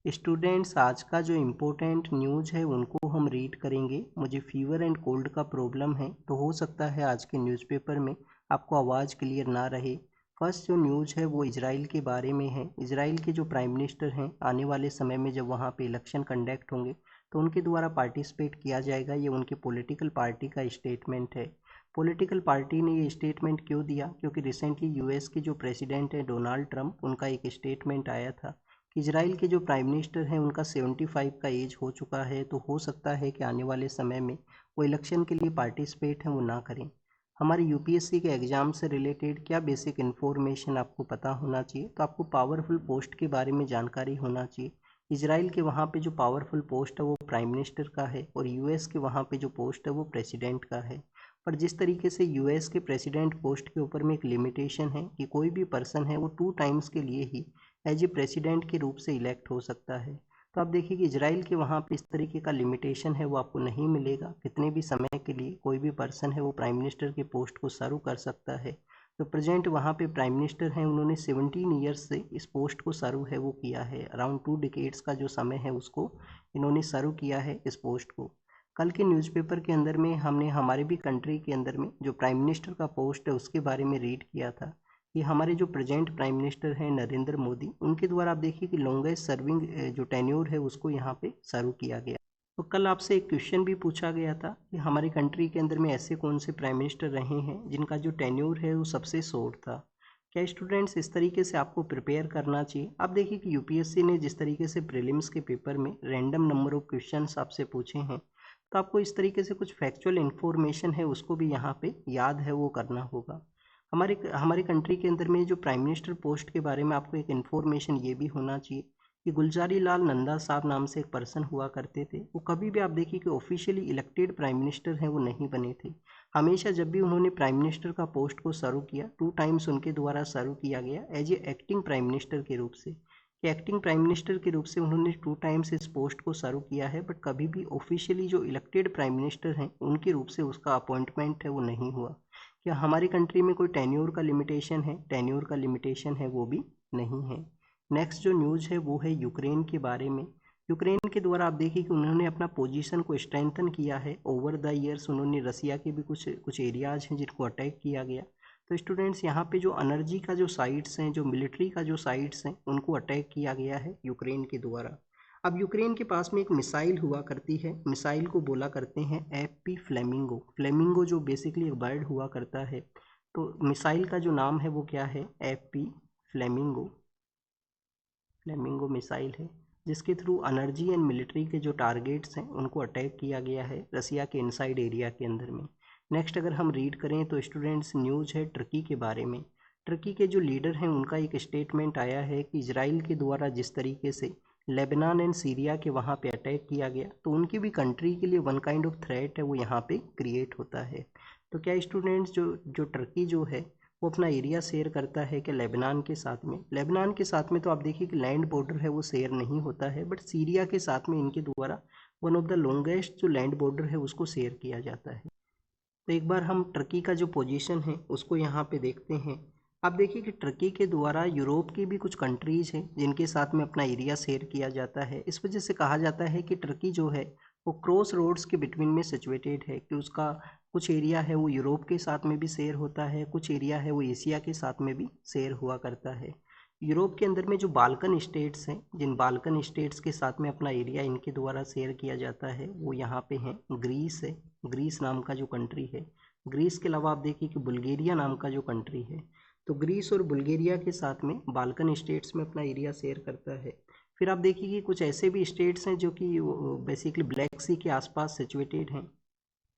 Students, आज का जो इम्पोर्टेंट न्यूज़ है उनको हम रीड करेंगे। मुझे फीवर एंड कोल्ड का प्रॉब्लम है, तो हो सकता है आज के न्यूज़पेपर में आपको आवाज़ क्लियर ना रहे। फर्स्ट जो न्यूज़ है वो इजराइल के बारे में है। इजराइल के जो प्राइम मिनिस्टर हैं, आने वाले समय में जब वहाँ पे इलेक्शन कंडक्ट होंगे तो उनके द्वारा पार्टिसिपेट किया जाएगा। ये उनकी पॉलिटिकल पार्टी का स्टेटमेंट है। पॉलिटिकल पार्टी ने ये स्टेटमेंट क्यों दिया? क्योंकि रिसेंटली यूएस के जो प्रेसिडेंट हैं डोनाल्ड ट्रंप, उनका एक स्टेटमेंट आया था। इजराइल के जो प्राइम मिनिस्टर हैं उनका 75 का एज हो चुका है, तो हो सकता है कि आने वाले समय में वो इलेक्शन के लिए पार्टिसिपेट हैं वो ना करें। हमारे यूपीएससी के एग्ज़ाम से रिलेटेड क्या बेसिक इन्फॉर्मेशन आपको पता होना चाहिए? तो आपको पावरफुल पोस्ट के बारे में जानकारी होना चाहिए। इजराइल के वहाँ पे जो पावरफुल पोस्ट है वो प्राइम मिनिस्टर का है, और यूएस के वहाँ पे जो पोस्ट है वो प्रेसिडेंट का है। पर जिस तरीके से यूएस के प्रेसिडेंट पोस्ट के ऊपर में एक लिमिटेशन है कि कोई भी पर्सन है वो 2 टाइम्स के लिए ही एज ए प्रेसिडेंट के रूप से इलेक्ट हो सकता है। तो आप देखिए कि इजराइल के वहाँ पे इस तरीके का लिमिटेशन है वो आपको नहीं मिलेगा। कितने भी समय के लिए कोई भी पर्सन है वो प्राइम मिनिस्टर के पोस्ट को सर्व कर सकता है। तो प्रेजेंट वहाँ पे प्राइम मिनिस्टर हैं, उन्होंने 17 ईयर्स से इस पोस्ट को सर्व है वो किया है। अराउंड 2 डिकेड्स का जो समय है उसको इन्होंने सर्व किया है इस पोस्ट को। कल के न्यूज़पेपर के अंदर में हमने हमारे भी कंट्री के अंदर में जो प्राइम मिनिस्टर का पोस्ट है उसके बारे में रीड किया था। ये हमारे जो प्रेजेंट प्राइम मिनिस्टर हैं नरेंद्र मोदी, उनके द्वारा आप देखिए कि लॉन्गेस्ट सर्विंग जो टेन्योर है उसको यहाँ पे सर्व किया गया। तो कल आपसे एक क्वेश्चन भी पूछा गया था कि हमारी कंट्री के अंदर में ऐसे कौन से प्राइम मिनिस्टर रहे हैं जिनका जो टेन्योर है वो सबसे शॉर्ट था। क्या स्टूडेंट्स, इस तरीके से आपको प्रिपेयर करना चाहिए? आप देखिए कि यूपीएससी ने जिस तरीके से प्रीलिम्स के पेपर में रैंडम नंबर ऑफ क्वेश्चंस आपसे पूछे हैं, तो आपको इस तरीके से कुछ फैक्चुअल इन्फॉर्मेशन है उसको भी यहाँ पे याद है वो करना होगा। हमारे हमारे कंट्री के अंदर में जो प्राइम मिनिस्टर पोस्ट के बारे में आपको एक इन्फॉर्मेशन ये भी होना चाहिए कि गुलजारी लाल नंदा साहब नाम से एक पर्सन हुआ करते थे। वो कभी भी आप देखिए कि ऑफिशियली इलेक्टेड प्राइम मिनिस्टर हैं वो नहीं बने थे। हमेशा जब भी उन्होंने प्राइम मिनिस्टर का पोस्ट को सर्व किया, 2 टाइम्स उनके द्वारा सर्व किया गया as a acting prime minister के रूप से। कि एक्टिंग प्राइम मिनिस्टर के रूप से उन्होंने 2 टाइम्स इस पोस्ट को सर्व किया है, बट कभी भी ऑफिशियली जो इलेक्टेड प्राइम मिनिस्टर हैं उनके रूप से उसका अपॉइंटमेंट है वो नहीं हुआ। क्या हमारी कंट्री में कोई टेन्योर का लिमिटेशन है? टेन्योर का लिमिटेशन है वो भी नहीं है। नेक्स्ट जो न्यूज़ है वो है यूक्रेन के बारे में। यूक्रेन के द्वारा आप देखिए कि उन्होंने अपना पोजीशन को स्ट्रेंथन किया है। ओवर द ईयर्स उन्होंने रसिया के भी कुछ एरियाज हैं जिनको अटैक किया गया। तो स्टूडेंट्स, यहाँ पे जो एनर्जी का जो साइट्स हैं, जो मिलिट्री का जो साइट्स हैं, उनको अटैक किया गया है यूक्रेन के द्वारा। अब यूक्रेन के पास में एक मिसाइल हुआ करती है, मिसाइल को बोला करते हैं एपी फ्लेमिंगो। फ्लेमिंगो जो बेसिकली एक बर्ड हुआ करता है, तो मिसाइल का जो नाम है वो क्या है? AP flamingo. फ्लेमिंगो मिसाइल है जिसके थ्रू एनर्जी एंड मिलिट्री के जो टारगेट्स हैं उनको अटैक किया गया है रसिया के इनसाइड एरिया के अंदर में। नेक्स्ट अगर हम रीड करें तो स्टूडेंट्स, न्यूज़ है टर्की के बारे में। टर्की के जो लीडर हैं उनका एक स्टेटमेंट आया है कि इजराइल के द्वारा जिस तरीके से लेबनान एंड सीरिया के वहाँ पे अटैक किया गया, तो उनकी भी कंट्री के लिए वन काइंड ऑफ थ्रेट है वो यहाँ पे क्रिएट होता है। तो क्या स्टूडेंट्स, जो टर्की जो है वो अपना एरिया शेयर करता है कि लेबनान के साथ में? लेबनान के साथ में तो आप देखिए कि लैंड बॉर्डर है वो शेयर नहीं होता है, बट सीरिया के साथ में इनके द्वारा वन ऑफ द लॉन्गेस्ट जो लैंड बॉर्डर है उसको शेयर किया जाता है। तो एक बार हम टर्की का जो पोजीशन है उसको यहाँ पे देखते हैं। आप देखिए कि टर्की के द्वारा यूरोप की भी कुछ कंट्रीज हैं जिनके साथ में अपना एरिया शेयर किया जाता है। इस वजह से कहा जाता है कि टर्की जो है वो क्रॉस रोड्स के बिटवीन में सिचुएटेड है, कि उसका कुछ एरिया है वो यूरोप के साथ में भी शेयर होता है, कुछ एरिया है वो एशिया के साथ में भी शेयर हुआ करता है। यूरोप के अंदर में जो बाल्कन स्टेट्स हैं, जिन बाल्कन स्टेट्स के साथ में अपना एरिया इनके द्वारा शेयर किया जाता है, वो यहाँ पे हैं। ग्रीस है, ग्रीस नाम का जो कंट्री है। ग्रीस के अलावा आप देखिए कि बुल्गारिया नाम का जो कंट्री है, तो ग्रीस और बुल्गारिया के साथ में बाल्कन स्टेट्स में अपना एरिया शेयर करता है। फिर आप देखिए कि कुछ ऐसे भी स्टेट्स हैं जो कि बेसिकली ब्लैक सी के आसपास सिचुएटेड हैं,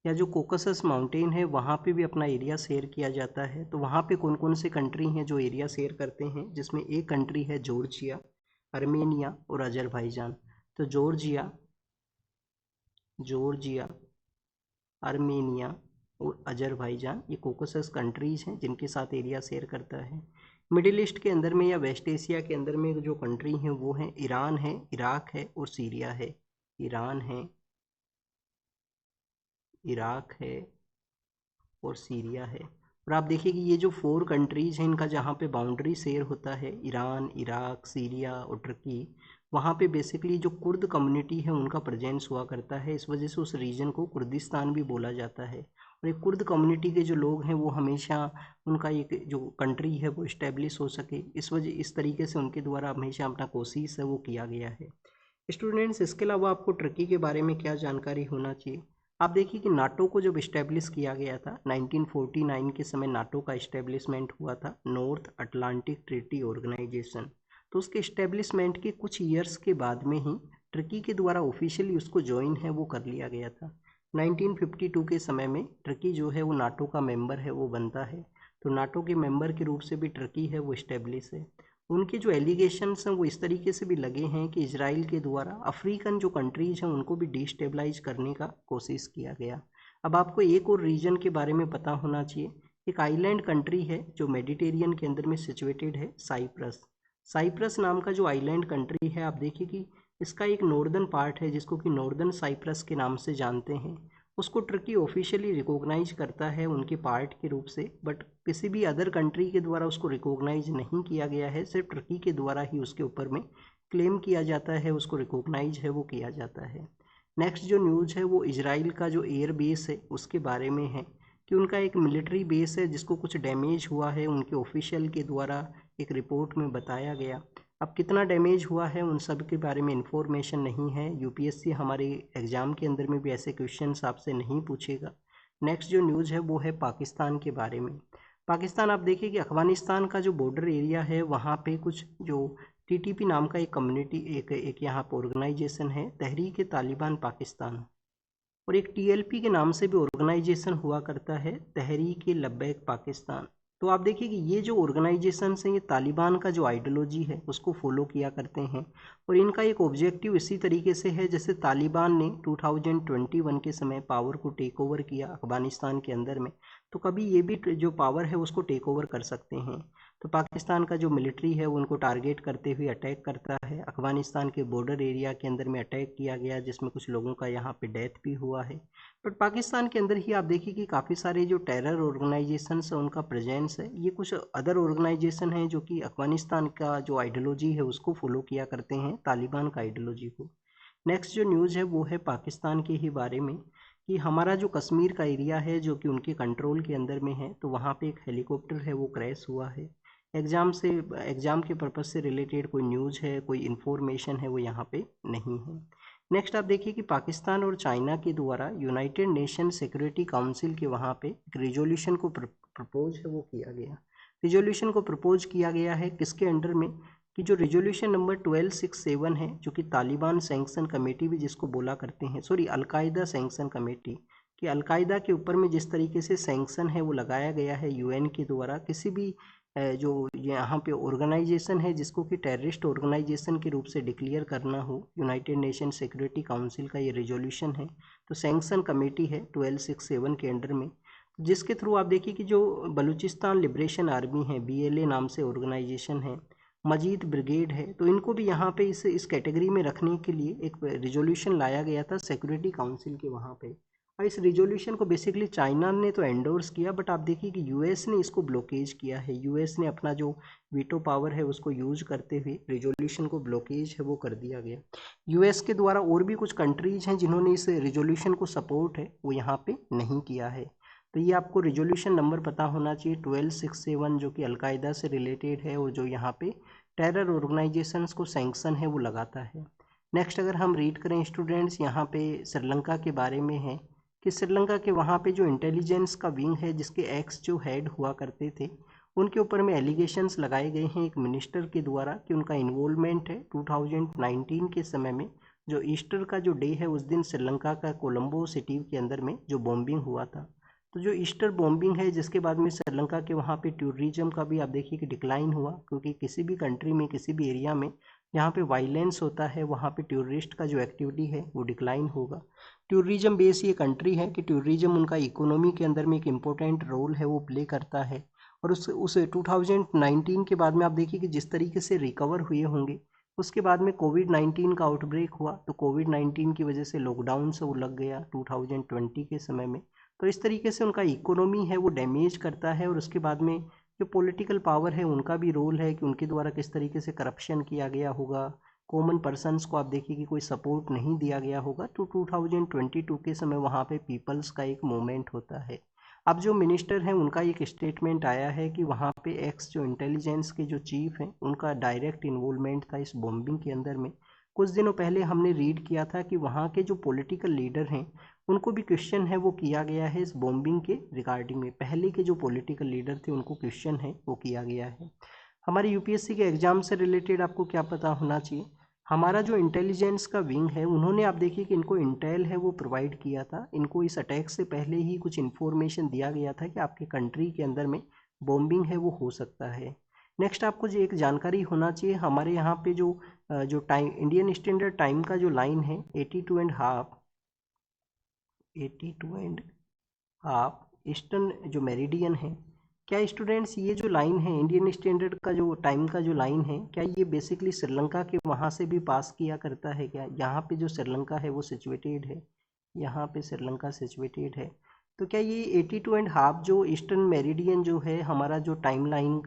या जो कोकसस माउंटेन है वहाँ पे भी अपना एरिया शेयर किया जाता है। तो वहाँ पे कौन कौन से कंट्री हैं जो एरिया शेयर करते हैं, जिसमें एक कंट्री है जॉर्जिया, आर्मेनिया और अजरबैजान। तो जॉर्जिया, जॉर्जिया, आर्मेनिया और अजरबैजान ये कोकसस कंट्रीज हैं जिनके साथ एरिया शेयर करता है। मिडिल ईस्ट के अंदर में या वेस्ट एशिया के अंदर में जो कंट्री हैं वो हैं ईरान है, इराक है और सीरिया है। ईरान है, इराक है और सीरिया है। और आप देखिए कि ये जो 4 कंट्रीज़ हैं इनका जहाँ पे बाउंड्री शेयर होता है, ईरान, इराक, सीरिया और तुर्की, वहाँ पे बेसिकली जो कुर्द कम्युनिटी है उनका प्रेजेंस हुआ करता है। इस वजह से उस रीजन को कुर्दिस्तान भी बोला जाता है। और ये कुर्द कम्युनिटी के जो लोग हैं वो हमेशा उनका एक जो कंट्री है वो इस्टेब्लिश हो सके, इस तरीके से उनके द्वारा हमेशा अपना कोशिश है वो किया गया है। स्टूडेंट्स, इसके अलावा आपको तुर्की के बारे में क्या जानकारी होना चाहिए? आप देखिए कि नाटो को जब इस्टेब्लिश किया गया था 1949 के समय नाटो का इस्टेब्लिशमेंट हुआ था, नॉर्थ अटलांटिक ट्रीटी ऑर्गेनाइजेशन। तो उसके इस्टेब्लिशमेंट के कुछ ईयर्स के बाद में ही तुर्की के द्वारा ऑफिशियली उसको ज्वाइन है वो कर लिया गया था। 1952 के समय में तुर्की जो है वो नाटो का मेंबर है वो बनता है। तो नाटो के मेंबर के रूप से भी तुर्की है वो इस्टेब्लिश है। उनके जो एलिगेशंस हैं वो इस तरीके से भी लगे हैं कि इजराइल के द्वारा अफ्रीकन जो कंट्रीज हैं उनको भी डिस्टेबलाइज करने का कोशिश किया गया। अब आपको एक और रीजन के बारे में पता होना चाहिए। एक आइलैंड कंट्री है जो मेडिटेरियन के अंदर में सिचुएटेड है, साइप्रस। साइप्रस नाम का जो आइलैंड कंट्री है, आप देखिए कि इसका एक नॉर्दर्न पार्ट है जिसको कि नॉर्दर्न साइप्रस के नाम से जानते हैं। उसको तुर्की ऑफिशियली रिकॉग्नाइज करता है उनके पार्ट के रूप से, बट किसी भी अदर कंट्री के द्वारा उसको रिकॉग्नाइज नहीं किया गया है। सिर्फ तुर्की के द्वारा ही उसके ऊपर में क्लेम किया जाता है, उसको रिकॉग्नाइज है वो किया जाता है। नेक्स्ट जो न्यूज़ है वो इजराइल का जो एयर बेस है उसके बारे में है कि उनका एक मिलिट्री बेस है जिसको कुछ डैमेज हुआ है, उनके ऑफिशियल के द्वारा एक रिपोर्ट में बताया गया। अब कितना डैमेज हुआ है उन सब के बारे में इंफॉर्मेशन नहीं है। यूपीएससी हमारे एग्ज़ाम के अंदर में भी ऐसे क्वेश्चंस आपसे नहीं पूछेगा। नेक्स्ट जो न्यूज़ है वो है पाकिस्तान के बारे में। पाकिस्तान, आप देखिए कि अफगानिस्तान का जो बॉर्डर एरिया है वहाँ पे कुछ जो टीटीपी नाम का एक कम्युनिटी एक यहाँ पर ऑर्गेनाइजेशन है, तहरीक तालिबान पाकिस्तान। और एक टीएलपी के नाम से भी ऑर्गेनाइजेशन हुआ करता है, तहरीक लब्बैक पाकिस्तान। तो आप देखिए कि ये जो ऑर्गेनाइजेशंस हैं ये तालिबान का जो आइडियोलॉजी है उसको फॉलो किया करते हैं। और इनका एक ऑब्जेक्टिव इसी तरीके से है जैसे तालिबान ने 2021 के समय पावर को टेक ओवर किया अफगानिस्तान के अंदर में, तो कभी ये भी जो पावर है उसको टेक ओवर कर सकते हैं। तो पाकिस्तान का जो मिलिट्री है वो उनको टारगेट करते हुए अटैक करता है। अफगानिस्तान के बॉर्डर एरिया के अंदर में अटैक किया गया जिसमें कुछ लोगों का यहाँ पे डेथ भी हुआ है। बट पाकिस्तान के अंदर ही आप देखिए कि काफ़ी सारे जो टेरर ऑर्गेनाइजेशंस हैं उनका प्रेजेंस है। ये कुछ अदर ऑर्गेनाइजेशन हैं जो कि अफगानिस्तान का जो आइडियोलॉजी है उसको फॉलो किया करते हैं, तालिबान का आइडियोलॉजी को। नेक्स्ट जो न्यूज़ है वो है पाकिस्तान के ही बारे में कि हमारा जो कश्मीर का एरिया है जो कि उनके कंट्रोल के अंदर में है, तो वहाँ पे एक हेलीकॉप्टर है वो क्रैश हुआ है। एग्ज़ाम के पर्पज़ से रिलेटेड कोई न्यूज़ है, कोई इन्फॉर्मेशन है वो यहाँ पे नहीं है। नेक्स्ट आप देखिए कि पाकिस्तान और चाइना के द्वारा यूनाइटेड नेशन सिक्योरिटी काउंसिल के वहाँ पे एक रिजोल्यूशन को प्रपोज है वो किया गया। रिजोल्यूशन को प्रपोज किया गया है किसके अंडर में, कि जो रिजोल्यूशन नंबर 1267 है जो कि तालिबान सैंक्शन कमेटी भी जिसको बोला करते हैं, सॉरी अलकायदा सैंक्शन कमेटी, कि अलकायदा के ऊपर में जिस तरीके से सैंक्शन है वो लगाया गया है यूएन के द्वारा, किसी भी जो यहाँ पे ऑर्गेनाइजेशन है जिसको कि टेररिस्ट ऑर्गेनाइजेशन के रूप से डिक्लेयर करना हो, यूनाइटेड नेशन सिक्योरिटी काउंसिल का ये रिजोल्यूशन है। तो सैंक्शन कमेटी है 1267 के अंडर में, जिसके थ्रू आप देखिए कि जो बलूचिस्तान लिबरेशन आर्मी है, बीएलए नाम से ऑर्गेनाइजेशन है, मजीद ब्रिगेड है, तो इनको भी यहाँ पे इस कैटेगरी में रखने के लिए एक रिजोल्यूशन लाया गया था सिक्योरिटी काउंसिल के वहाँ पे। और इस रिजोल्यूशन को बेसिकली चाइना ने तो एंडोर्स किया, बट आप देखिए कि यूएस ने इसको ब्लॉकेज किया है। यूएस ने अपना जो वीटो पावर है उसको यूज करते हुए रिजोल्यूशन को ब्लॉकेज है वो कर दिया गया। यूएस के द्वारा और भी कुछ कंट्रीज हैं जिन्होंने इस रिजोल्यूशन को सपोर्ट है वो यहाँ पे नहीं किया है। तो ये आपको रिजोल्यूशन नंबर पता होना चाहिए 1267 जो कि अलकायदा से रिलेटेड है और जो यहाँ पे टेरर ऑर्गेनाइजेशंस को सैंक्शन है वो लगाता है। नेक्स्ट अगर हम रीड करें स्टूडेंट्स, यहाँ पे श्रीलंका के बारे में है कि श्रीलंका के वहाँ पे जो इंटेलिजेंस का विंग है जिसके एक्स जो हेड हुआ करते थे, उनके ऊपर में एलिगेशंस लगाए गए हैं एक मिनिस्टर के द्वारा कि उनका इन्वॉल्वमेंट है 2019 के समय में जो ईस्टर का जो डे है उस दिन श्रीलंका का कोलंबो सिटी के अंदर में जो बॉम्बिंग हुआ था। तो जो ईस्टर बॉम्बिंग है जिसके बाद में श्रीलंका के वहाँ पे टूरिज्म का भी आप देखिए कि डिक्लाइन हुआ, क्योंकि किसी भी कंट्री में किसी भी एरिया में जहाँ पे वायलेंस होता है वहाँ पे टूरिस्ट का जो एक्टिविटी है वो डिक्लाइन होगा। टूरिज्म बेस ये कंट्री है कि टूरिज्म उनका इकोनॉमी के अंदर में एक इम्पोर्टेंट रोल है वो प्ले करता है। और उस 2019 के बाद में आप देखिए कि जिस तरीके से रिकवर हुए होंगे, उसके बाद में कोविड-19 का आउटब्रेक हुआ, तो कोविड-19 की वजह से लॉकडाउन से वो लग गया 2020 के समय में। तो इस तरीके से उनका इकोनॉमी है वो डैमेज करता है। और उसके बाद में जो पॉलिटिकल पावर है उनका भी रोल है कि उनके द्वारा किस तरीके से करप्शन किया गया होगा, कॉमन पर्सनस को आप देखिए कि कोई सपोर्ट नहीं दिया गया होगा। तो 2022 के समय वहाँ पे पीपल्स का एक मूवमेंट होता है। अब जो मिनिस्टर हैं उनका एक स्टेटमेंट आया है कि वहाँ पे एक्स जो इंटेलिजेंस के जो चीफ हैं उनका डायरेक्ट इन्वॉल्वमेंट था इस बॉम्बिंग के अंदर में। कुछ दिनों पहले हमने रीड किया था कि वहाँ के जो पॉलिटिकल लीडर हैं उनको भी क्वेश्चन है वो किया गया है इस बॉम्बिंग के रिगार्डिंग में। पहले के जो पॉलिटिकल लीडर थे उनको क्वेश्चन है वो किया गया है। हमारे यूपीएससी के एग्जाम से रिलेटेड आपको क्या पता होना चाहिए, हमारा जो इंटेलिजेंस का विंग है उन्होंने आप देखिए कि इनको इंटेल है वो प्रोवाइड किया था। इनको इस अटैक से पहले ही कुछ इन्फॉर्मेशन दिया गया था कि आपके कंट्री के अंदर में बॉम्बिंग है वो हो सकता है। नेक्स्ट आपको जो एक जानकारी होना चाहिए, हमारे यहाँ पे जो टाइम इंडियन स्टैंडर्ड टाइम का जो लाइन है 82.5 ईस्टर्न जो मेरिडियन है, क्या स्टूडेंट्स ये जो लाइन है इंडियन स्टैंडर्ड का जो टाइम का जो लाइन है, क्या ये बेसिकली श्रीलंका के वहाँ से भी पास किया करता है क्या? यहाँ पे जो श्रीलंका है वो सिचुएटेड है, यहाँ पे श्रीलंका सिचुएटेड है। तो क्या ये 82.5 जो ईस्टर्न मेरिडियन जो है हमारा जो टाइम लाइन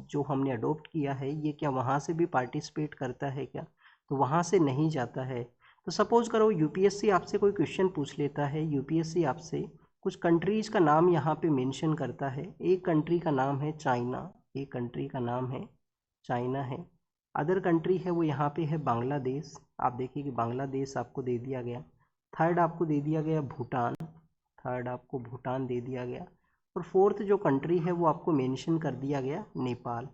जो हमने अडोप्ट किया है, ये क्या वहाँ से भी पार्टिसिपेट करता है क्या? तो वहाँ से नहीं जाता है। तो सपोज करो यूपीएससी आपसे कोई क्वेश्चन पूछ लेता है, यूपीएससी आपसे कुछ कंट्रीज़ का नाम यहाँ पे मेंशन करता है। एक कंट्री का नाम है चाइना, एक कंट्री का नाम है चाइना है। अदर कंट्री है वो यहाँ पे है बांग्लादेश, आप देखिए कि बांग्लादेश आपको दे दिया गया। थर्ड आपको दे दिया गया भूटान, थर्ड आपको भूटान दे दिया गया। और फोर्थ जो कंट्री है वो आपको मेंशन कर दिया गया नेपाल।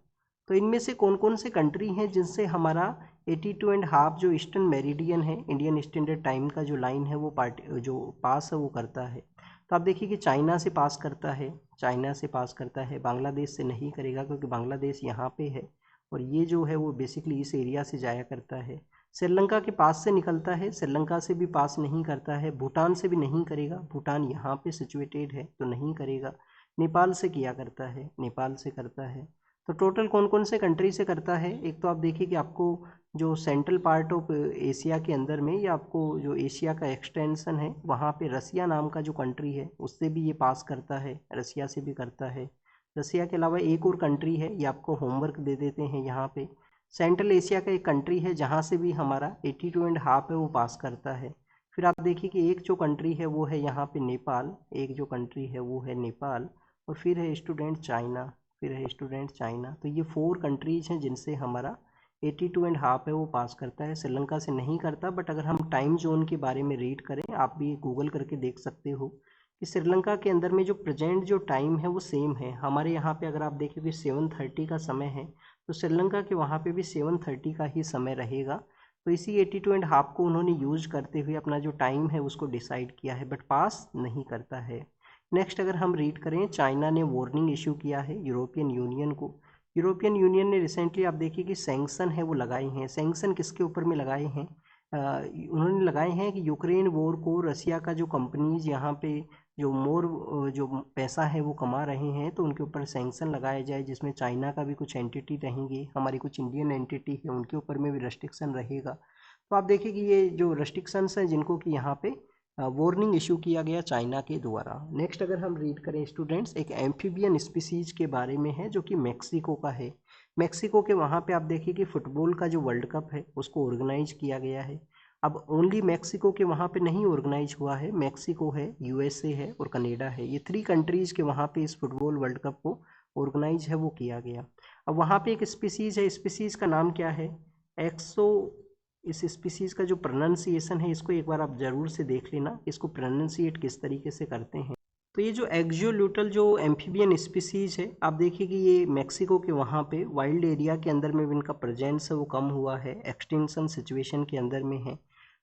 तो इनमें से कौन कौन से कंट्री हैं जिनसे हमारा 82.5 जो ईस्टर्न मेरिडियन है इंडियन स्टैंडर्ड टाइम का जो लाइन है वो जो पास है वो करता है। तो आप देखिए कि चाइना से पास करता है, चाइना से पास करता है, बांग्लादेश से नहीं करेगा क्योंकि बांग्लादेश यहाँ पे है और ये जो है वो बेसिकली इस एरिया से जाया करता है। श्रीलंका के पास से निकलता है, श्रीलंका से भी पास नहीं करता है, भूटान से भी नहीं करेगा, भूटान यहाँ पे सिचुएटेड है तो नहीं करेगा। नेपाल से किया करता है, नेपाल से करता है। तो टोटल कौन कौन से कंट्री से करता है, एक तो आप देखिए कि आपको जो सेंट्रल पार्ट ऑफ एशिया के अंदर में या आपको जो एशिया का एक्सटेंशन है वहाँ पे रसिया नाम का जो कंट्री है उससे भी ये पास करता है, रसिया से भी करता है। रसिया के अलावा एक और कंट्री है, ये आपको होमवर्क दे देते हैं यहाँ पे, सेंट्रल एशिया का एक कंट्री है जहाँ से भी हमारा 82.5 है वो पास करता है। फिर आप देखिए कि एक जो कंट्री है वो है यहाँ पे नेपाल, एक जो कंट्री है वो है नेपाल, और फिर है स्टूडेंट चाइना, फिर है स्टूडेंट चाइना। तो ये 4 कंट्रीज हैं जिनसे हमारा 82.5 है वो पास करता है। श्रीलंका से नहीं करता, बट अगर हम टाइम जोन के बारे में रीड करें, आप भी गूगल करके देख सकते हो कि श्रीलंका के अंदर में जो प्रेजेंट जो टाइम है वो सेम है। हमारे यहाँ पे अगर आप देखें कि 7:30 का समय है तो श्रीलंका के वहाँ पे भी 7:30 का ही समय रहेगा। तो इसी 82.5 को उन्होंने यूज करते हुए अपना जो टाइम है उसको डिसाइड किया है, बट पास नहीं करता है। नेक्स्ट अगर हम रीड करें, चाइना ने वार्निंग इशू किया है यूरोपियन यूनियन को। यूरोपियन यूनियन ने रिसेंटली आप देखिए कि सैंक्शन है वो लगाए हैं। सैंक्शन किसके ऊपर में लगाए हैं, उन्होंने लगाए हैं कि यूक्रेन वॉर को रसिया का जो कंपनीज यहाँ पे जो पैसा है वो कमा रहे हैं तो उनके ऊपर सैंक्शन लगाया जाए, जिसमें चाइना का भी कुछ एंटिटी रहेंगी, हमारी कुछ इंडियन एंटिटी है उनके ऊपर में भी रेस्ट्रिक्शन रहेगा। तो आप देखिए कि ये जो रेस्ट्रिक्शंस हैं जिनको कि यहाँ पे वार्निंग इशू किया गया चाइना के द्वारा। नेक्स्ट अगर हम रीड करें स्टूडेंट्स, एक एम्फीबियन स्पीसीज के बारे में है जो कि मेक्सिको का है। मेक्सिको के वहाँ पे आप देखिए कि फुटबॉल का जो वर्ल्ड कप है उसको ऑर्गेनाइज किया गया है। अब ओनली मेक्सिको के वहाँ पे नहीं ऑर्गेनाइज हुआ है, मेक्सिको है, यूएसए है और कनाडा है, ये 3 कंट्रीज़ के वहाँ पे इस फुटबॉल वर्ल्ड कप को ऑर्गेनाइज है वो किया गया। अब वहाँ पे एक स्पीसीज़ है, स्पीसीज़ का नाम क्या है, एक्सो। इस स्पीसीज़ का जो प्रोनाउंसिएशन है इसको एक बार आप ज़रूर से देख लेना, इसको प्रोनाउंसिएट किस तरीके से करते हैं। तो ये जो एक्सोल्यूटल जो एम्फीबियन स्पीसीज़ है, आप देखिए कि ये मेक्सिको के वहाँ पे वाइल्ड एरिया के अंदर में भी इनका प्रेजेंस है वो कम हुआ है, एक्सटेंशन सिचुएशन के अंदर में है।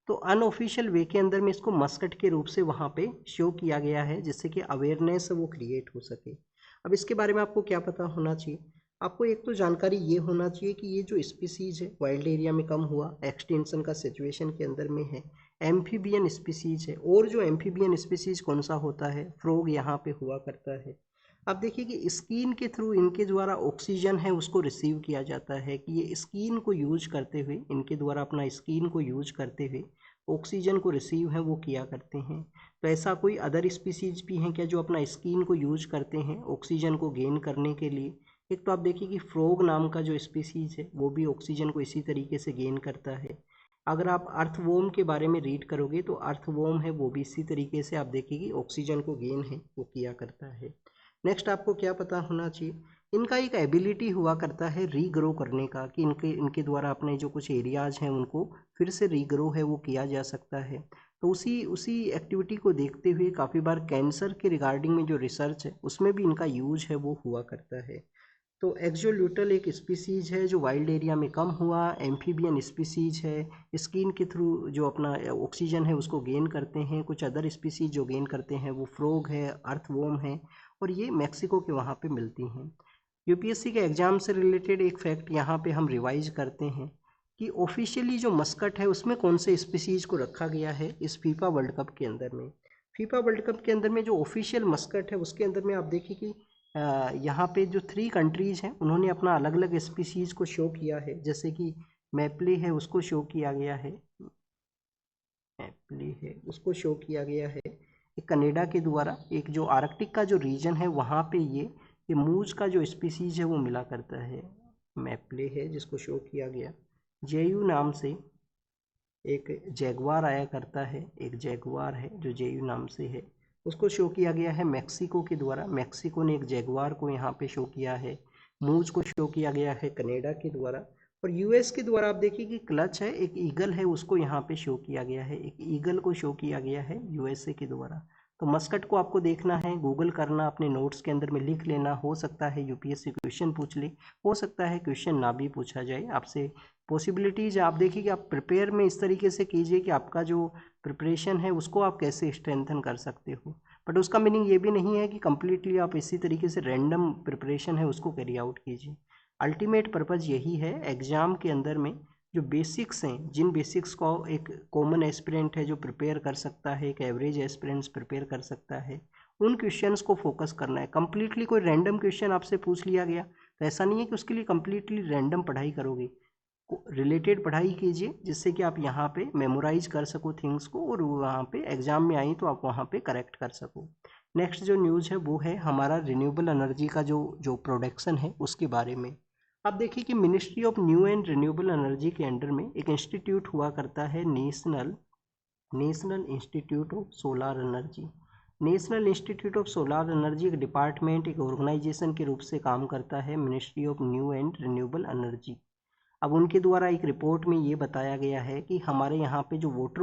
तो अनऑफिशियल वे के अंदर में इसको मस्कट के रूप से वहाँ पे शो किया गया है जिससे कि अवेयरनेस वो क्रिएट हो सके। अब इसके बारे में आपको क्या पता होना चाहिए, आपको एक तो जानकारी ये होना चाहिए कि ये जो स्पीसीज़ है वाइल्ड एरिया में कम हुआ, एक्सटेंशन का सिचुएशन के अंदर में है, एम्फीबियन स्पीसीज़ है। और जो एम्फीबियन स्पीसीज़ कौन सा होता है, फ्रॉग यहाँ पे हुआ करता है। अब देखिए कि स्किन के थ्रू इनके द्वारा ऑक्सीजन है उसको रिसीव किया जाता है, कि ये स्किन को यूज करते हुए, इनके द्वारा अपना स्किन को यूज करते हुए ऑक्सीजन को रिसीव है वो किया करते हैं। तो ऐसा कोई अदर स्पीसीज भी हैं क्या जो अपना स्किन को यूज करते हैं ऑक्सीजन को गेन करने के लिए? एक तो आप देखिए कि फ्रॉग नाम का जो स्पीसीज है वो भी ऑक्सीजन को इसी तरीके से गेन करता है। अगर आप अर्थवॉर्म के बारे में रीड करोगे तो अर्थवॉर्म है वो भी इसी तरीके से आप देखिए कि ऑक्सीजन को गेन है वो किया करता है। नेक्स्ट आपको क्या पता होना चाहिए, इनका एक एबिलिटी हुआ करता है रीग्रो करने का, कि इनके इनके द्वारा अपने जो कुछ एरियाज हैं उनको फिर से रीग्रो है वो किया जा सकता है। तो उसी उसी एक्टिविटी को देखते हुए काफ़ी बार कैंसर के रिगार्डिंग में जो रिसर्च है उसमें भी इनका यूज है वो हुआ करता है। तो एक्सोल्यूटल एक स्पीसीज है जो वाइल्ड एरिया में कम हुआ, एम्फीबियन स्पीसीज है, स्किन के थ्रू जो अपना ऑक्सीजन है उसको गेन करते हैं। कुछ अदर स्पीसीज जो गेन करते हैं वो फ्रॉग है, अर्थवॉर्म है, और ये मैक्सिको के वहाँ पे मिलती हैं। यूपीएससी के एग्ज़ाम से रिलेटेड एक फैक्ट यहाँ पे हम रिवाइज करते हैं कि ऑफिशियली जो मस्कट है उसमें कौन से स्पीसीज को रखा गया है इस फीफा वर्ल्ड कप के अंदर में। फीफा वर्ल्ड कप के अंदर में जो ऑफिशियल मस्कट है उसके अंदर में आप देखिए कि यहाँ पे जो 3 कंट्रीज़ हैं उन्होंने अपना अलग अलग स्पीसीज़ को शो किया है। जैसे कि मैप्ले है उसको शो किया गया है, मैप्ले है उसको शो किया गया है एक कनाडा के द्वारा। एक जो आर्कटिक का जो रीजन है वहाँ पे ये मूज का जो स्पीसीज है वो मिला करता है। मैप्ले है जिसको शो किया गया। जेयू नाम से एक जैगवार आया करता है, एक जैगवार है जो जेयू नाम से है, उसको शो किया गया है मैक्सिको के द्वारा। मैक्सिको ने एक जैगवार को यहाँ पे शो किया है। मूज को शो किया गया है कनाडा के द्वारा। और यूएस के द्वारा आप देखिए कि क्लच है एक ईगल है उसको यहाँ पे शो किया गया है, एक ईगल को शो किया गया है यूएसए के द्वारा। तो मस्कट को आपको देखना है, गूगल करना, अपने नोट्स के अंदर में लिख लेना। हो सकता है यूपीएससी क्वेश्चन पूछ ले, हो सकता है क्वेश्चन ना भी पूछा जाए आपसे। पॉसिबिलिटीज़ आप देखिए कि आप प्रिपेयर में इस तरीके से कीजिए कि आपका जो प्रिपरेशन है उसको आप कैसे स्ट्रेंथन कर सकते हो। बट उसका मीनिंग ये भी नहीं है कि कम्प्लीटली आप इसी तरीके से रैंडम प्रिपरेशन है उसको कैरी आउट कीजिए। अल्टीमेट पर्पज़ यही है एग्ज़ाम के अंदर में जो बेसिक्स हैं, जिन बेसिक्स को एक कॉमन एस्पिरेंट है जो प्रिपेयर कर सकता है, एक एवरेज एस्पिरेंट्स प्रिपेयर कर सकता है, उन क्वेश्चंस को फोकस करना है। कम्प्लीटली कोई रैंडम क्वेश्चन आपसे पूछ लिया गया तो ऐसा नहीं है कि उसके लिए कम्प्लीटली रैंडम पढ़ाई करोगे, रिलेटेड पढ़ाई कीजिए जिससे कि आप यहाँ पे मेमोराइज कर सको थिंग्स को, और वहाँ पे एग्जाम में आई तो आप वहाँ पे करेक्ट कर सको। नेक्स्ट जो न्यूज़ है वो है हमारा रिन्यूएबल एनर्जी का जो प्रोडक्शन है उसके बारे में। आप देखिए कि ministry of new and renewable energy के अंडर में एक इंस्टीट्यूट हुआ करता है, national institute of solar energy. National institute of solar energy एक डिपार्टमेंट, एक ऑर्गेनाइजेशन के रूप से काम करता है ministry of new and renewable energy. अब उनके द्वारा एक रिपोर्ट में ये बताया गया है कि हमारे यहाँ पे जो वाटर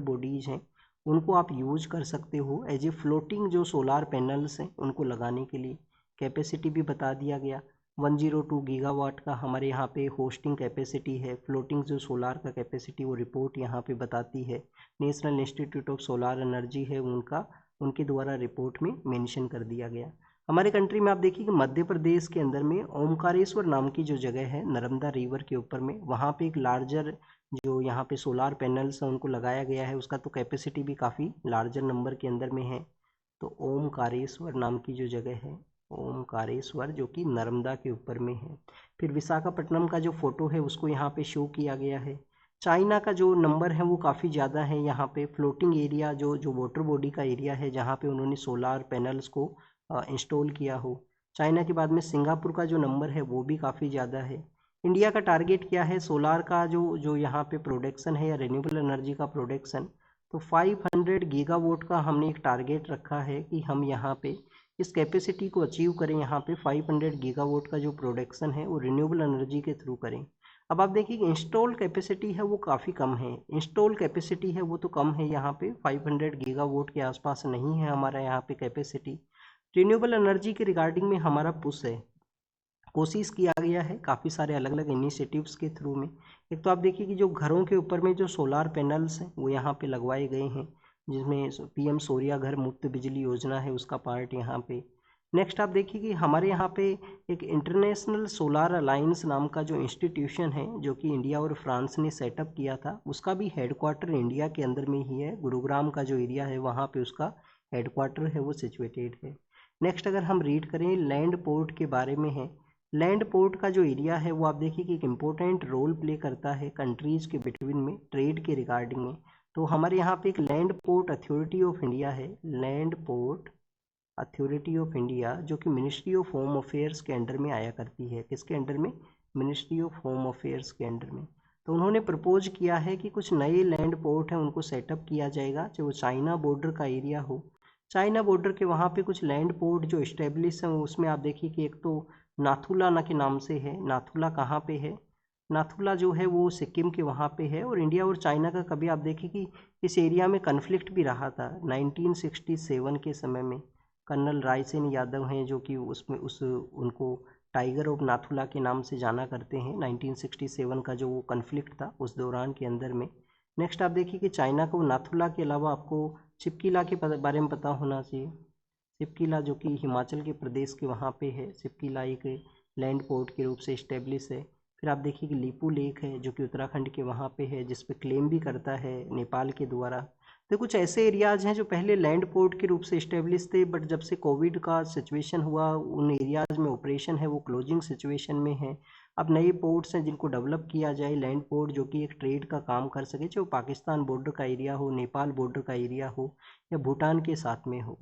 बॉडीज़ हैं, उनको आप यूज कर सकते हो एज ए फ्लोटिंग जो सोलार पैनल्स हैं उनको लगाने के लिए। कैपेसिटी भी बता दिया गया, 102 गीगावाट का हमारे यहाँ पे होस्टिंग कैपेसिटी है। फ्लोटिंग जो सोलार का कैपेसिटी वो रिपोर्ट यहाँ पे बताती है। National institute of solar energy है उनके द्वारा रिपोर्ट में मेंशन कर दिया गया। हमारे कंट्री में आप देखिए कि मध्य प्रदेश के अंदर में ओमकारेश्वर नाम की जो जगह है नर्मदा रिवर के ऊपर में, वहाँ पे एक लार्जर जो यहाँ पे सोलार पैनल्स हैं उनको लगाया गया है। उसका तो कैपेसिटी भी काफ़ी लार्जर नंबर के अंदर में है। तो ओमकारेश्वर नाम की जो जगह है, ओमकारेश्वर, जो कि नर्मदा के ऊपर में है। फिर विशाखापट्टनम का जो फोटो है उसको यहाँ पे शो किया गया है। चाइना का जो नंबर है वो काफ़ी ज़्यादा है यहाँ पे। फ्लोटिंग एरिया जो वाटर बॉडी का एरिया है जहाँ पे उन्होंने सोलार पैनल्स को इंस्टॉल किया हो। चाइना के बाद में सिंगापुर का जो नंबर है वो भी काफ़ी ज़्यादा है। इंडिया का टारगेट क्या है सोलार का जो यहाँ पे प्रोडक्शन है या रिन्यूएबल एनर्जी का प्रोडक्शन, तो 500 गीगावाट का हमने एक टारगेट रखा है कि हम यहाँ पे इस कैपेसिटी को अचीव करें। यहाँ पे 500 गीगावाट का जो प्रोडक्शन है वो रिन्यूएबल एनर्जी के थ्रू करें। अब आप देखिए कि इंस्टॉल कैपेसिटी है वो काफ़ी कम है, इंस्टॉल कैपेसिटी है वो तो कम है, यहाँ पे 500 गीगावाट के आसपास नहीं है हमारा यहाँ पे कैपेसिटी। रिन्यूएबल एनर्जी के रिगार्डिंग में हमारा पुश है, कोशिश किया गया है काफ़ी सारे अलग अलग इनिशिएटिव्स के थ्रू में। एक तो आप देखिए कि जो घरों के ऊपर में जो सोलार पैनल्स हैं वो यहाँ पे लगवाए गए हैं, जिसमें पीएम सूर्या घर मुफ्त बिजली योजना है उसका पार्ट यहाँ पे। नेक्स्ट आप देखिए कि हमारे यहाँ पे एक इंटरनेशनल सोलार अलायंस नाम का जो इंस्टीट्यूशन है जो कि इंडिया और फ्रांस ने सेटअप किया था, उसका भी हेडक्वार्टर इंडिया के अंदर में ही है। गुरुग्राम का जो एरिया है वहाँ पे उसका हेडक्वार्टर है वो सिचुएटेड है। नेक्स्ट अगर हम रीड करें लैंड पोर्ट के बारे में है। लैंड पोर्ट का जो एरिया है वो आप देखिए कि एक इम्पोर्टेंट रोल प्ले करता है कंट्रीज़ के बिटवीन में ट्रेड के रिगार्डिंग में। तो हमारे यहाँ पे एक land port authority of India है, land port authority of India, जो कि मिनिस्ट्री ऑफ होम अफेयर्स के अंडर में आया करती है। किसके अंडर में? मिनिस्ट्री ऑफ होम अफेयर्स के अंडर में। तो उन्होंने प्रपोज किया है कि कुछ नए लैंड पोर्ट हैं उनको सेटअप किया जाएगा, चाहे वो चाइना बॉर्डर का एरिया हो। चाइना बॉर्डर के वहाँ पे कुछ लैंड पोर्ट जो इस्टेब्लिश हैं उसमें आप देखिए कि एक तो नाथुला ना के नाम से है। नाथुला कहाँ पे है? नाथुला जो है वो सिक्किम के वहाँ पे है। और इंडिया और चाइना का कभी आप देखिए कि इस एरिया में कन्फ्लिक्ट भी रहा था 1967 के समय में। कर्नल रायसेन यादव हैं जो कि उसमें उनको टाइगर ऑफ नाथुला के नाम से जाना करते हैं। 1967 का जो वो कन्फ्लिक्ट था उस दौरान के अंदर में। नेक्स्ट आप देखिए कि चाइना को नाथुला के अलावा आपको चिपकिला के बारे में पता होना चाहिए। चिपकिला जो कि हिमाचल के प्रदेश के वहाँ पे है। चिपकिला एक लैंड पोर्ट के रूप से इस्टेब्लिश है। फिर आप देखिए कि लीपू लेक है जो कि उत्तराखंड के वहाँ पे है, जिस पे क्लेम भी करता है नेपाल के द्वारा। तो कुछ ऐसे एरियाज़ हैं जो पहले लैंड पोर्ट के रूप से इस्टेब्लिश थे, बट जब से कोविड का सिचुएशन हुआ उन एरियाज़ में ऑपरेशन है वो क्लोजिंग सिचुएशन में है। अब नए पोर्ट्स हैं जिनको डेवलप किया जाए, लैंड पोर्ट जो कि एक ट्रेड का काम कर सके, चाहे वो पाकिस्तान बॉर्डर का एरिया हो, नेपाल बॉर्डर का एरिया हो या भूटान के साथ में हो।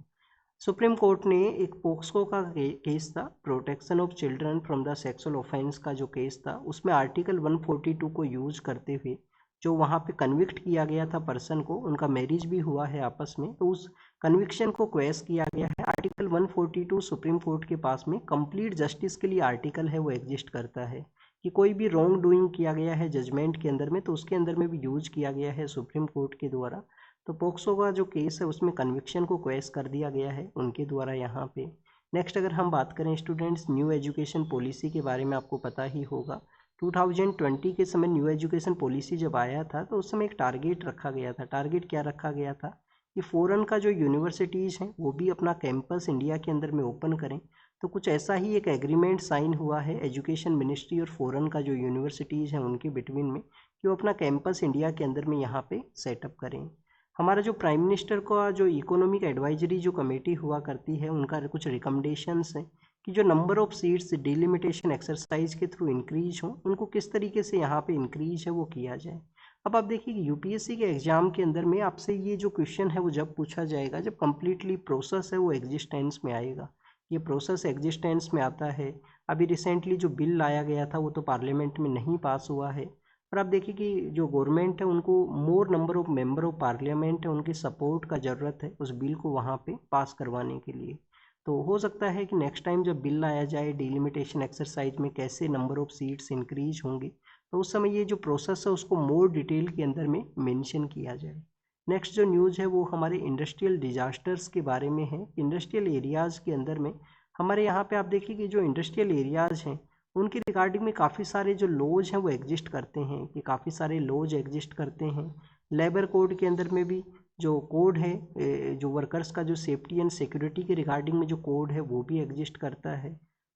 सुप्रीम कोर्ट ने एक पोक्सो का केस था, protection of children from the sexual offence का जो केस था, उसमें आर्टिकल 142 को यूज करते हुए जो वहाँ पे कन्विक्ट किया गया था पर्सन को, उनका मैरिज भी हुआ है आपस में, तो उस कन्विक्शन को क्वेश किया गया है। आर्टिकल 142 सुप्रीम कोर्ट के पास में कंप्लीट जस्टिस के लिए आर्टिकल है वो एग्जिस्ट करता है कि कोई भी रॉन्ग डूइंग किया गया है जजमेंट के अंदर में तो उसके अंदर में भी यूज किया गया है सुप्रीम कोर्ट के द्वारा। तो पोक्सो का जो केस है उसमें कन्विक्शन को क्वेश कर दिया गया है उनके द्वारा यहाँ पे। नेक्स्ट अगर हम बात करें स्टूडेंट्स न्यू एजुकेशन पॉलिसी के बारे में, आपको पता ही होगा 2020 के समय न्यू एजुकेशन पॉलिसी जब आया था तो उस समय एक टारगेट रखा गया था। टारगेट क्या रखा गया था कि फ़ॉरेन का जो यूनिवर्सिटीज़ हैं वो भी अपना कैंपस इंडिया के अंदर में ओपन करें। तो कुछ ऐसा ही एक एग्रीमेंट साइन हुआ है एजुकेशन मिनिस्ट्री और फ़ॉरेन का जो यूनिवर्सिटीज़ हैं उनके बिटवीन में कि वो अपना कैंपस इंडिया के अंदर में यहाँ पे सेटअप करें। हमारा जो प्राइम मिनिस्टर का जो इकोनॉमिक एडवाइजरी जो कमेटी हुआ करती है उनका कुछ रिकमेंडेशंस हैं कि जो number of seats delimitation exercise के थ्रू इंक्रीज हो उनको किस तरीके से यहाँ पे इंक्रीज है वो किया जाए। अब आप देखिए कि यूपीएससी के एग्जाम के अंदर में आपसे ये जो क्वेश्चन है वो जब पूछा जाएगा जब कम्प्लीटली प्रोसेस है वो एग्जिस्टेंस में आएगा। ये प्रोसेस एग्जिस्टेंस में आता है। अभी रिसेंटली जो बिल लाया गया था वो तो पार्लियामेंट में नहीं पास हुआ है, और आप देखिए कि जो गवर्नमेंट है उनको मोर number of member of parliament है उनकी सपोर्ट का ज़रूरत है उस बिल को वहाँ पे पास करवाने के लिए। तो हो सकता है कि नेक्स्ट टाइम जब बिल लाया जाए डिलिमिटेशन एक्सरसाइज में कैसे नंबर ऑफ सीट्स इंक्रीज होंगे तो उस समय ये जो प्रोसेस है उसको मोर डिटेल के अंदर में मेंशन किया जाए। नेक्स्ट जो न्यूज़ है वो हमारे इंडस्ट्रियल डिजास्टर्स के बारे में है। इंडस्ट्रियल एरियाज़ के अंदर में हमारे यहाँ पे आप देखिए कि जो इंडस्ट्रियल एरियाज़ हैं उनके रिगार्डिंग में काफ़ी सारे जो लॉज हैं वो एग्जिस्ट करते हैं कि काफ़ी सारे लॉज एग्जिस्ट करते हैं। लेबर कोड के अंदर में भी जो कोड है जो वर्कर्स का जो सेफ्टी एंड सिक्योरिटी के रिगार्डिंग में जो कोड है वो भी एग्जिस्ट करता है।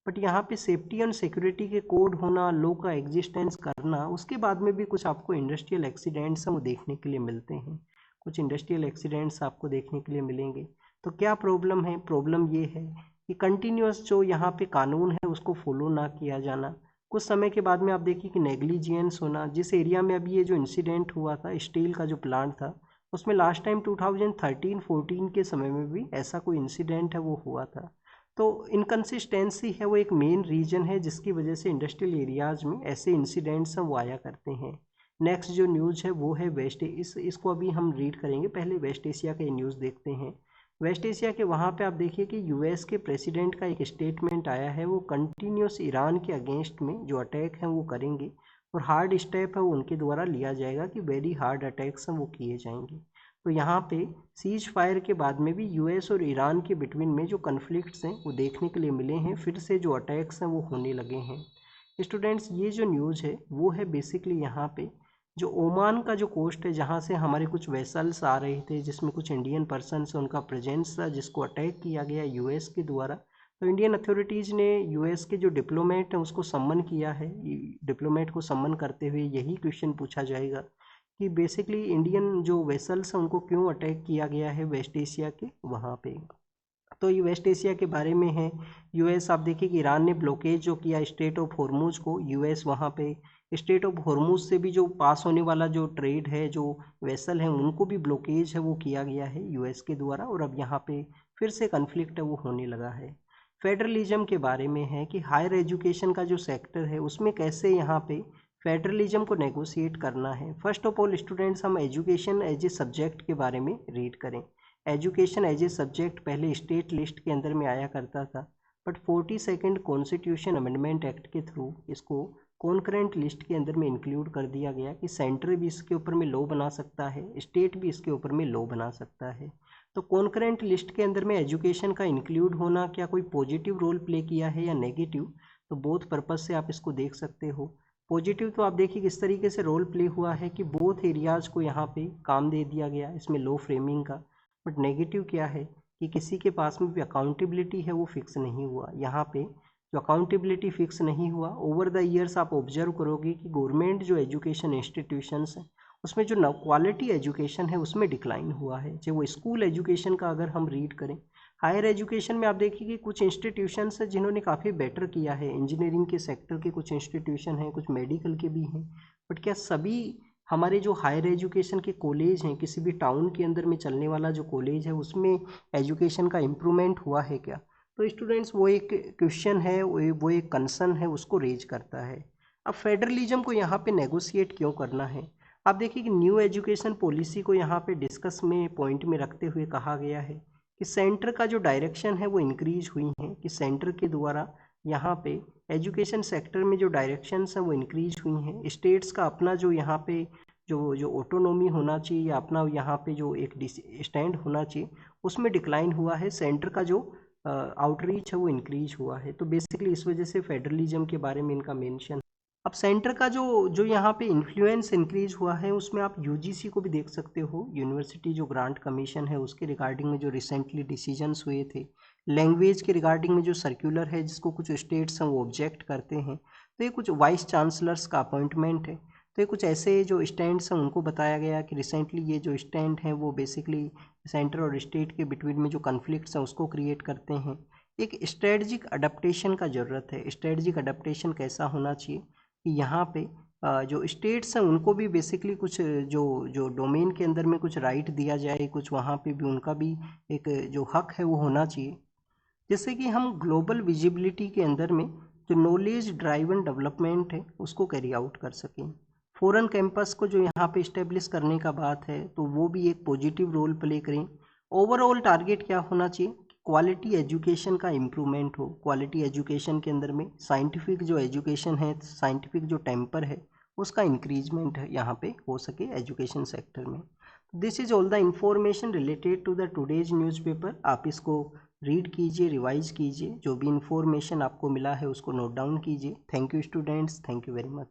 बट यहाँ पे सेफ्टी एंड सिक्योरिटी के कोड होना, लॉ का एग्जिस्टेंस करना, उसके बाद में भी कुछ आपको इंडस्ट्रियल एक्सीडेंट्स हैं वो देखने के लिए मिलते हैं। कुछ इंडस्ट्रियल एक्सीडेंट्स आपको देखने के लिए मिलेंगे। तो क्या प्रॉब्लम है? प्रॉब्लम ये है कि कंटिन्यूस जो यहाँ पे कानून है उसको फॉलो ना किया जाना। कुछ समय के बाद में आप देखिए कि नेग्लिजियंस होना। जिस एरिया में अभी ये जो इंसिडेंट हुआ था स्टील का जो प्लांट था उसमें लास्ट टाइम 2013-14 के समय में भी ऐसा कोई इंसिडेंट है वो हुआ था। तो इनकन्सिस्टेंसी है वो एक मेन रीजन है जिसकी वजह से इंडस्ट्रियल एरियाज़ में ऐसे इंसिडेंट्स हैं वो आया करते हैं। नेक्स्ट जो न्यूज़ है वो है इसको अभी हम रीड करेंगे। पहले वेस्ट एशिया का ये न्यूज़ देखते हैं। वेस्ट एशिया के वहाँ पे आप देखिए कि यूएस के प्रेसिडेंट का एक स्टेटमेंट आया है, वो कंटिन्यूस ईरान के अगेंस्ट में जो अटैक हैं वो करेंगे और हार्ड स्टेप है वो उनके द्वारा लिया जाएगा कि वेरी हार्ड अटैक्स हैं वो किए जाएंगे। तो यहाँ पे सीज फायर के बाद में भी यूएस और ईरान के बिटवीन में जो कन्फ्लिक्ट्स हैं वो देखने के लिए मिले हैं, फिर से जो अटैक्स हैं वो होने लगे हैं। स्टूडेंट्स ये जो न्यूज़ है वो है बेसिकली यहाँ पे जो ओमान का जो कोस्ट है जहाँ से हमारे कुछ वेसल्स आ रहे थे जिसमें कुछ इंडियन पर्सन्स उनका प्रेजेंस था जिसको अटैक किया गया यूएस के द्वारा। तो इंडियन अथॉरिटीज़ ने यूएस के जो डिप्लोमेट हैं उसको सम्मन किया है। डिप्लोमेट को सम्मन करते हुए यही क्वेश्चन पूछा जाएगा कि बेसिकली इंडियन जो वेसल्स हैं उनको क्यों अटैक किया गया है वेस्ट एशिया के वहाँ पे। तो ये वेस्ट एशिया के बारे में है। यूएस, आप देखिए कि ईरान ने ब्लॉकेज जो किया स्ट्रेट ऑफ हॉर्मुज को, यूएस वहाँ पे स्ट्रेट ऑफ हॉर्मुज से भी जो पास होने वाला जो ट्रेड है, जो वेसल है, उनको भी ब्लॉकेज है वो किया गया है यूएस के द्वारा, और अब यहाँ पे फिर से कन्फ्लिक्ट है वो होने लगा है। फेडरलिज्म के बारे में है कि हायर एजुकेशन का जो सेक्टर है उसमें कैसे यहाँ पे फेडरलिज्म को नेगोशिएट करना है। फर्स्ट ऑफ ऑल स्टूडेंट्स, हम एजुकेशन एज ए सब्जेक्ट के बारे में रीड करें। एजुकेशन एज ए सब्जेक्ट पहले स्टेट लिस्ट के अंदर में आया करता था, but 42nd constitution amendment act के थ्रू इसको कॉन्करेंट लिस्ट के अंदर में इंक्लूड कर दिया गया कि सेंटर भी इसके ऊपर में लॉ बना सकता है, स्टेट भी इसके ऊपर में लॉ बना सकता है। तो कॉन्करेंट लिस्ट के अंदर में एजुकेशन का इंक्लूड होना क्या कोई पॉजिटिव रोल प्ले किया है या नेगेटिव, तो बोथ पर्पज से आप इसको देख सकते हो। पॉजिटिव तो आप देखिए किस तरीके से रोल प्ले हुआ है कि बोथ एरियाज़ को यहाँ पे काम दे दिया गया इसमें लॉ फ्रेमिंग का। बट नेगेटिव क्या है कि किसी के पास में भी अकाउंटेबिलिटी है वो फिक्स नहीं हुआ। यहाँ पे जो अकाउंटेबिलिटी फिक्स नहीं हुआ, ओवर द ईयर्स आप ऑब्जर्व करोगे कि गवर्नमेंट जो एजुकेशन इंस्टीट्यूशंस हैं उसमें जो क्वालिटी एजुकेशन है उसमें डिक्लाइन हुआ है। चाहे वो स्कूल एजुकेशन का अगर हम रीड करें, हायर एजुकेशन में आप देखिए कि कुछ इंस्टीट्यूशंस हैं जिन्होंने काफ़ी बेटर किया है, इंजीनियरिंग के सेक्टर के कुछ इंस्टीट्यूशन हैं, कुछ मेडिकल के भी हैं। बट क्या सभी हमारे जो हायर एजुकेशन के कॉलेज हैं, किसी भी टाउन के अंदर में चलने वाला जो कॉलेज है उसमें एजुकेशन का इम्प्रूवमेंट हुआ है क्या? तो स्टूडेंट्स वो एक क्वेश्चन है, वो एक कंसर्न है, उसको रेज करता है। अब फेडरलिज्म को यहाँ पे नेगोशिएट क्यों करना है? आप देखिए कि न्यू एजुकेशन पॉलिसी को यहाँ पे डिस्कस में पॉइंट में रखते हुए कहा गया है कि सेंटर का जो डायरेक्शन है वो इंक्रीज हुई है, कि सेंटर के द्वारा यहाँ पे एजुकेशन सेक्टर में जो डायरेक्शंस हैं वो इंक्रीज हुई हैं। स्टेट्स का अपना जो यहाँ पे जो जो ऑटोनॉमी होना चाहिए या अपना यहाँ पे जो एक स्टैंड होना चाहिए उसमें डिक्लाइन हुआ है। सेंटर का जो आउटरीच है वो इंक्रीज हुआ है। तो बेसिकली इस वजह से फेडरलिज्म के बारे में इनका मेंशन। अब सेंटर का जो जो यहाँ पे इन्फ्लुएंस इंक्रीज हुआ है उसमें आप यूजीसी को भी देख सकते हो, यूनिवर्सिटी जो ग्रांट कमीशन है उसके रिगार्डिंग में जो रिसेंटली डिसीजंस हुए थे, लैंग्वेज के रिगार्डिंग में जो सर्कुलर है जिसको कुछ स्टेट्स हैं वो ऑब्जेक्ट करते हैं, तो ये कुछ वाइस चांसलर्स का अपॉइंटमेंट है। तो ये कुछ ऐसे जो स्टैंड्स हैं उनको बताया गया कि रिसेंटली ये जो स्टैंड हैं वो बेसिकली सेंटर और स्टेट के बिटवीन में जो कन्फ्लिक्ट्स हैं उसको क्रिएट करते हैं। एक स्ट्रेटजिक अडेप्टेशन का ज़रूरत है। स्ट्रेटजिक अडेप्टेशन कैसा होना चाहिए कि यहाँ पे जो स्टेट्स हैं उनको भी बेसिकली कुछ जो जो डोमेन के अंदर में कुछ राइट दिया जाए, कुछ वहाँ पे भी उनका भी एक जो हक है वो होना चाहिए, जिससे कि हम ग्लोबल विजिबिलिटी के अंदर में जो नॉलेज ड्राइवन डेवलपमेंट है उसको कैरी आउट कर सकें। फॉरेन कैंपस को जो यहाँ पे इस्टेब्लिश करने का बात है तो वो भी एक पॉजिटिव रोल प्ले करें। ओवरऑल टारगेट क्या होना चाहिए? क्वालिटी एजुकेशन का इम्प्रूवमेंट हो। क्वालिटी एजुकेशन के अंदर में साइंटिफिक जो एजुकेशन है, साइंटिफिक जो टेम्पर है उसका इंक्रीजमेंट है यहाँ पे हो सके एजुकेशन सेक्टर में। This is all the information related to the today's newspaper. आप इसको रीड कीजिए, रिवाइज कीजिए, जो भी इंफॉर्मेशन आपको मिला है उसको नोट डाउन कीजिए। Thank you students, thank you very much.